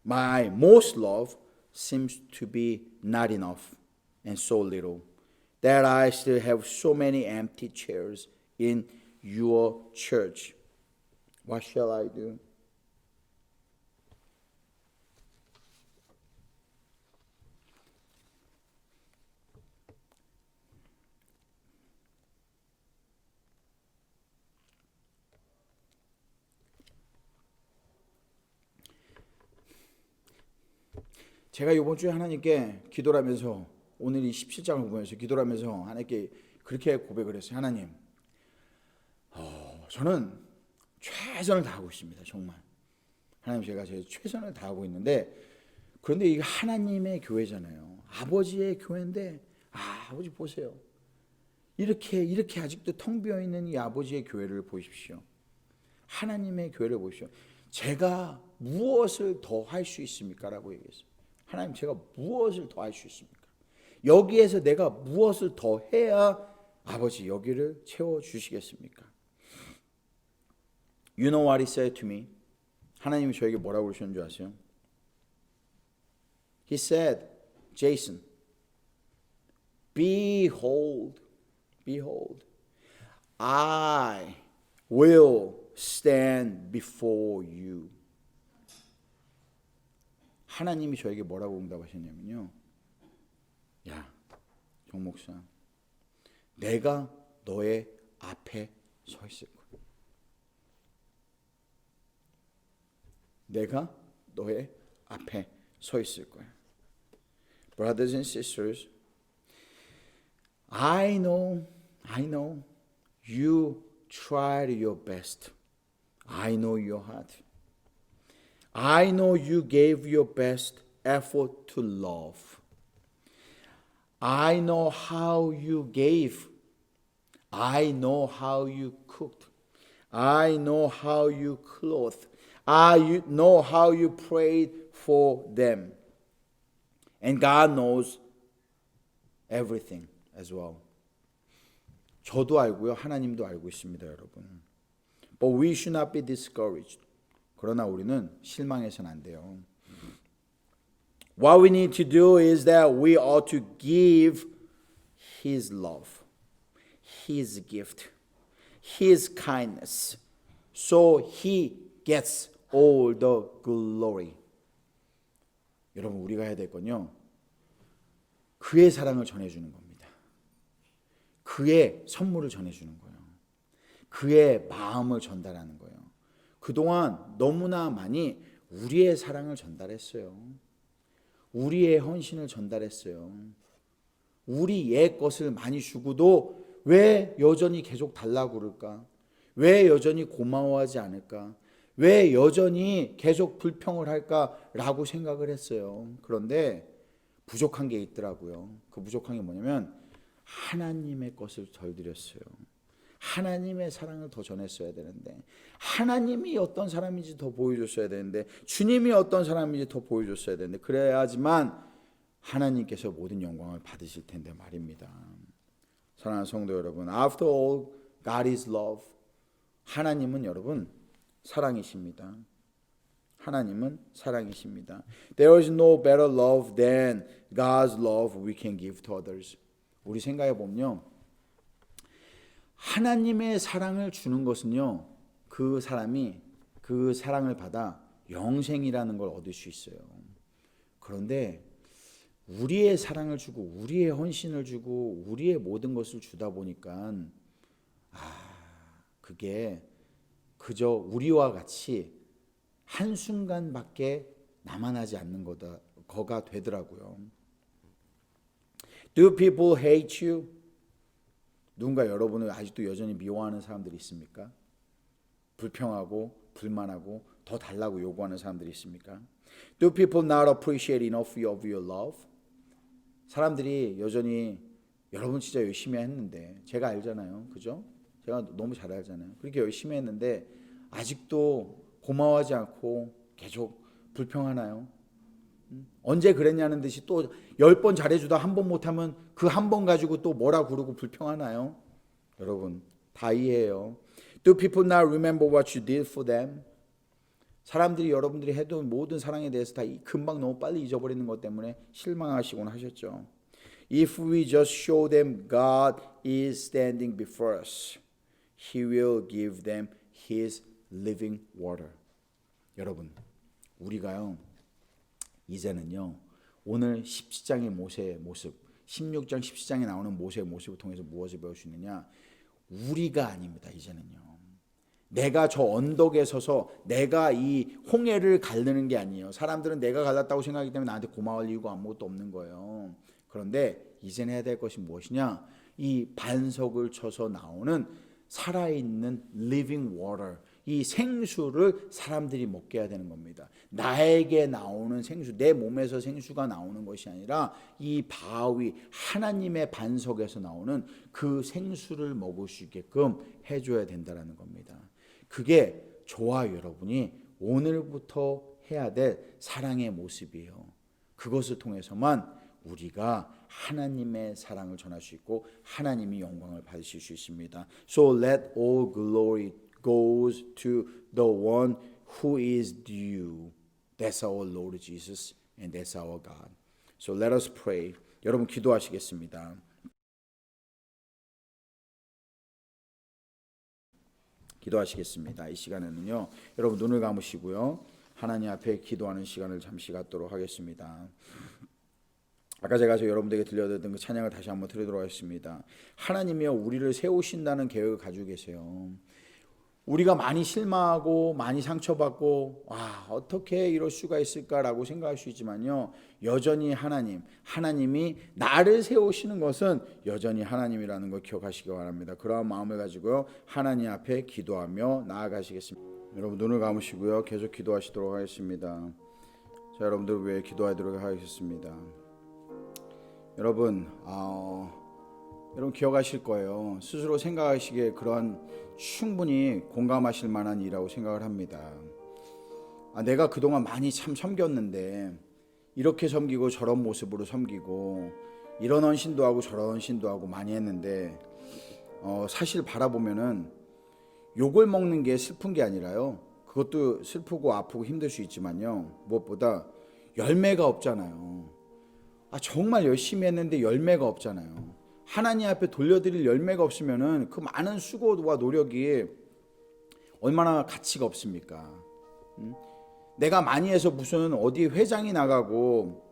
Speaker 3: my most love seems to be not enough and so little that I still have so many empty chairs in your church. What shall I do? 제가 이번 주에 하나님께 기도를 하면서 오늘 이 17장을 보면서 기도를 하면서 하나님께 그렇게 고백을 했어요. 하나님, 저는 최선을 다하고 있습니다. 정말. 하나님, 제가 제 최선을 다하고 있는데 그런데 이게 하나님의 교회잖아요. 아버지의 교회인데 아버지 보세요. 이렇게 아직도 텅 비어 있는 이 아버지의 교회를 보십시오. 하나님의 교회를 보십시오. 제가 무엇을 더 할 수 있습니까? 라고 얘기했어요. 하나님, 제가 무엇을 더 할 수 있습니까? 여기에서 내가 무엇을 더 해야 아버지 여기를 채워주시겠습니까? You know what he said to me? 하나님이 저에게 뭐라고 그러셨는 줄 아세요? He said, Jason, behold, I will stand before you. 하나님이 저에게 뭐라고 응답하셨냐면요. 야, 정 목사, 내가 너의 앞에 서 있을 거야. 내가 너의 앞에 서 있을 거야. Brothers and sisters, I know you tried your best. I know your heart. I know you gave your best effort to love. I know how you gave. I know how you cooked. I know how you clothed. I know how you prayed for them. And God knows everything as well. 저도 알고요. 하나님도 알고 있습니다, 여러분. But we should not be discouraged. 그러나 우리는 실망해서는 안 돼요. What we need to do is that we ought to give His love, His gift, His kindness, so He gets all the glory. 여러분, 우리가 해야 될 건요, 그의 사랑을 전해주는 겁니다. 그의 선물을 전해주는 거예요. 그의 마음을 전달하는 거예요. 그동안 너무나 많이 우리의 사랑을 전달했어요. 우리의 헌신을 전달했어요. 우리 옛 것을 많이 주고도 왜 여전히 계속 달라고 그럴까? 왜 여전히 고마워하지 않을까? 왜 여전히 계속 불평을 할까라고 생각을 했어요. 그런데 부족한 게 있더라고요. 그 부족한 게 뭐냐면 하나님의 것을 덜 드렸어요. 하나님의 사랑을 더 전했어야 되는데, 하나님이 어떤 사람인지 더 보여줬어야 되는데, 주님이 어떤 사람인지 더 보여줬어야 되는데, 그래야지만 하나님께서 모든 영광을 받으실 텐데 말입니다. 사랑하는 성도 여러분, After all, God is love. 하나님은 여러분 사랑이십니다. 하나님은 사랑이십니다. There is no better love than God's love we can give to others. 우리 생각해 보면요, 하나님의 사랑을 주는 것은요, 그 사람이 그 사랑을 받아 영생이라는 걸 얻을 수 있어요. 그런데 우리의 사랑을 주고 우리의 헌신을 주고 우리의 모든 것을 주다 보니까 그게 그저 우리와 같이 한순간밖에 남아나지 않는 거가 되더라고요. Do people hate you? 누군가 여러분을 아직도 여전히 미워하는 사람들이 있습니까? 불평하고 불만하고 더 달라고 요구하는 사람들이 있습니까? Do people not appreciate enough of your love? 사람들이 여전히 여러분 진짜 열심히 했는데, 제가 알잖아요, 그죠? 제가 너무 잘 알잖아요. 그렇게 열심히 했는데 아직도 고마워하지 않고 계속 불평하나요? 언제 그랬냐는 듯이 또 10번 잘해주다 한 번 못하면 그 한 번 가지고 또 뭐라 그러고 불평하나요? 여러분 다 이해해요. Do people not remember what you did for them? 사람들이 여러분들이 해둔 모든 사랑에 대해서 다 금방 너무 빨리 잊어버리는 것 때문에 실망하시곤 하셨죠. If we just show them God is standing before us, He will give them His living water. 여러분, 우리가요 이제는요 오늘 17장의 모세의 모습, 16장 17장에 나오는 모세의 모습을 통해서 무엇을 배울 수 있느냐? 우리가 아닙니다. 이제는요 내가 저 언덕에 서서 내가 이 홍해를 가르는 게 아니에요. 사람들은 내가 갈랐다고 생각하기 때문에 나한테 고마울 이유가 아무것도 없는 거예요. 그런데 이제는 해야 될 것이 무엇이냐? 이 반석을 쳐서 나오는 살아있는 living water, 이 생수를 사람들이 먹게 해야 되는 겁니다. 나에게 나오는 생수, 내 몸에서 생수가 나오는 것이 아니라 이 바위, 하나님의 반석에서 나오는 그 생수를 먹을 수 있게끔 해줘야 된다는 겁니다. 그게 저와 여러분이 오늘부터 해야 될 사랑의 모습이에요. 그것을 통해서만 우리가 하나님의 사랑을 전할 수 있고 하나님이 영광을 받으실 수 있습니다. So let all glory goes to the one who is due. That's our Lord Jesus and that's our God. So let us pray. 여러분 기도하시겠습니다. 기도하시겠습니다. 이 시간에는요 여러분 눈을 감으시고요 하나님 앞에 기도하는 시간을 잠시 갖도록 하겠습니다. 아까 제가 여러분들에게 들려드렸던 그 찬양을 다시 한번 드리도록 하겠습니다. 하나님이여 우리를 세우신다는 계획을 가지고 계세요. 우리가 많이 실망하고 많이 상처받고 어떻게 이럴 수가 있을까라고 생각할 수 있지만요 여전히 하나님이 나를 세우시는 것은 여전히 하나님이라는 걸 기억하시기 바랍니다. 그러한 마음을 가지고요 하나님 앞에 기도하며 나아가시겠습니다. 여러분 눈을 감으시고요 계속 기도하시도록 하겠습니다. 자, 여러분들 위해 기도하도록 하겠습니다. 여러분 기억하실 거예요. 스스로 생각하시기에 그러한 충분히 공감하실 만한 일이라고 생각을 합니다. 내가 그동안 많이 참 섬겼는데 이렇게 섬기고 저런 모습으로 섬기고 이런 헌신도 하고 저런 헌신도 하고 많이 했는데 사실 바라보면은 욕을 먹는 게 슬픈 게 아니라요 그것도 슬프고 아프고 힘들 수 있지만요 무엇보다 열매가 없잖아요. 정말 열심히 했는데 열매가 없잖아요. 하나님 앞에 돌려드릴 열매가 없으면은 그 많은 수고와 노력이 얼마나 가치가 없습니까? 내가 많이 해서 무슨 어디 회장이 나가고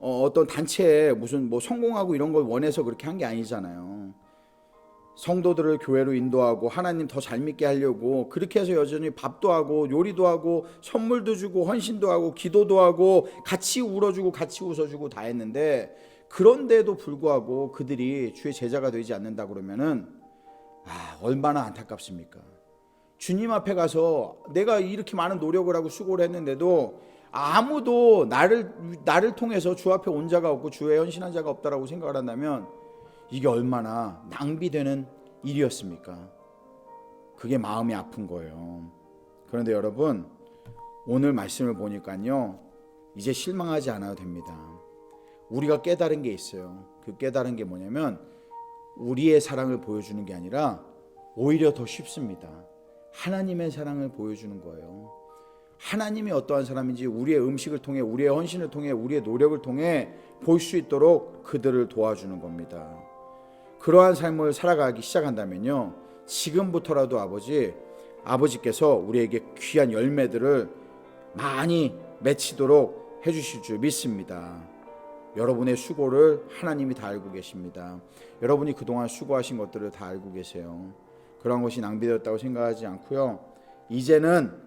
Speaker 3: 어떤 단체에 무슨 성공하고 이런 걸 원해서 그렇게 한 게 아니잖아요. 성도들을 교회로 인도하고 하나님 더 잘 믿게 하려고 그렇게 해서 여전히 밥도 하고 요리도 하고 선물도 주고 헌신도 하고 기도도 하고 같이 울어주고 같이 웃어주고 다 했는데 그런데도 불구하고 그들이 주의 제자가 되지 않는다 그러면은 얼마나 안타깝습니까? 주님 앞에 가서 내가 이렇게 많은 노력을 하고 수고를 했는데도 아무도 나를 통해서 주 앞에 온 자가 없고 주에 헌신한 자가 없다라고 생각을 한다면 이게 얼마나 낭비되는 일이었습니까? 그게 마음이 아픈 거예요. 그런데 여러분, 오늘 말씀을 보니까요, 이제 실망하지 않아도 됩니다. 우리가 깨달은 게 있어요. 그 깨달은 게 뭐냐면 우리의 사랑을 보여주는 게 아니라 오히려 더 쉽습니다. 하나님의 사랑을 보여주는 거예요. 하나님이 어떠한 사람인지 우리의 음식을 통해, 우리의 헌신을 통해, 우리의 노력을 통해 볼 수 있도록 그들을 도와주는 겁니다. 그러한 삶을 살아가기 시작한다면요, 지금부터라도 아버지께서 우리에게 귀한 열매들을 많이 맺히도록 해주실 줄 믿습니다. 여러분의 수고를 하나님이 다 알고 계십니다. 여러분이 그동안 수고하신 것들을 다 알고 계세요. 그런 것이 낭비되었다고 생각하지 않고요, 이제는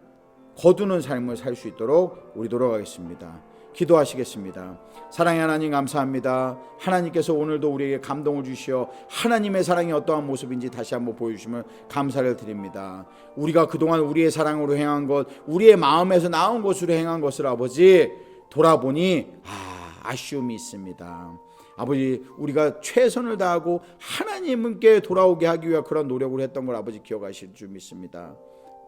Speaker 3: 거두는 삶을 살 수 있도록 우리 돌아가겠습니다. 기도하시겠습니다. 사랑의 하나님, 감사합니다. 하나님께서 오늘도 우리에게 감동을 주시어 하나님의 사랑이 어떠한 모습인지 다시 한번 보여주심을 감사를 드립니다. 우리가 그동안 우리의 사랑으로 행한 것, 우리의 마음에서 나온 것으로 행한 것을 아버지 돌아보니 아쉬움이 있습니다. 아버지, 우리가 최선을 다하고 하나님께 돌아오게 하기 위한 그런 노력을 했던 걸 아버지 기억하실 줄 믿습니다.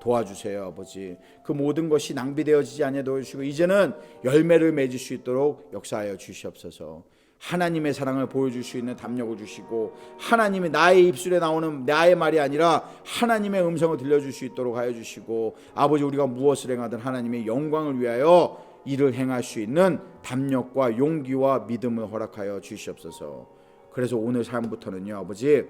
Speaker 3: 도와주세요. 아버지, 그 모든 것이 낭비되어지지 않게 도와주시고 이제는 열매를 맺을 수 있도록 역사하여 주시옵소서. 하나님의 사랑을 보여줄 수 있는 담력을 주시고, 하나님이 나의 입술에 나오는 나의 말이 아니라 하나님의 음성을 들려줄 수 있도록 하여 주시고, 아버지, 우리가 무엇을 행하든 하나님의 영광을 위하여 일을 행할 수 있는 담력과 용기와 믿음을 허락하여 주시옵소서. 그래서 오늘 삶부터는요, 아버지,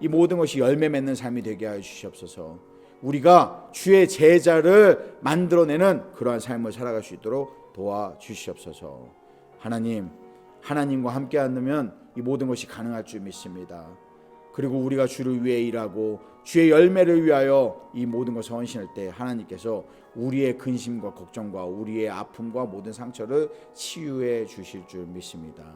Speaker 3: 이 모든 것이 열매 맺는 삶이 되게 하여 주시옵소서. 우리가 주의 제자를 만들어내는 그러한 삶을 살아갈 수 있도록 도와주시옵소서. 하나님과 함께 한다면 이 모든 것이 가능할 줄 믿습니다. 그리고 우리가 주를 위해 일하고 주의 열매를 위하여 이 모든 것을 헌신할 때 하나님께서 우리의 근심과 걱정과 우리의 아픔과 모든 상처를 치유해 주실 줄 믿습니다.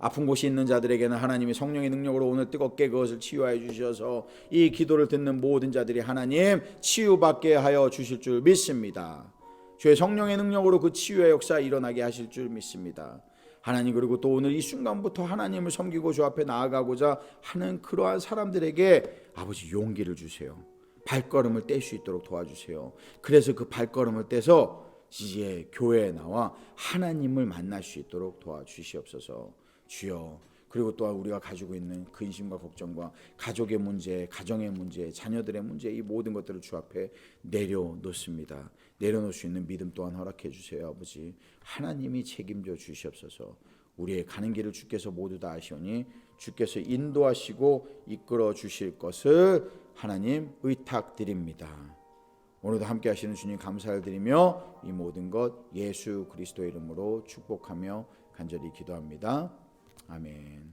Speaker 3: 아픈 곳이 있는 자들에게는 하나님이 성령의 능력으로 오늘 뜨겁게 그것을 치유하여 주셔서 이 기도를 듣는 모든 자들이 하나님 치유받게 하여 주실 줄 믿습니다. 주의 성령의 능력으로 그 치유의 역사 일어나게 하실 줄 믿습니다. 하나님, 그리고 또 오늘 이 순간부터 하나님을 섬기고 주 앞에 나아가고자 하는 그러한 사람들에게 아버지 용기를 주세요. 발걸음을 뗄 수 있도록 도와주세요. 그래서 그 발걸음을 떼서 이제 교회에 나와 하나님을 만날 수 있도록 도와주시옵소서. 주여, 그리고 또한 우리가 가지고 있는 근심과 걱정과 가족의 문제, 가정의 문제, 자녀들의 문제, 이 모든 것들을 주 앞에 내려놓습니다. 내려놓을 수 있는 믿음 또한 허락해 주세요. 아버지, 하나님이 책임져 주시옵소서. 우리의 가는 길을 주께서 모두 다 아시오니 주께서 인도하시고 이끌어 주실 것을 하나님 의탁드립니다. 오늘도 함께 하시는 주님 감사를 드리며 이 모든 것 예수 그리스도의 이름으로 축복하며 간절히 기도합니다. 아멘.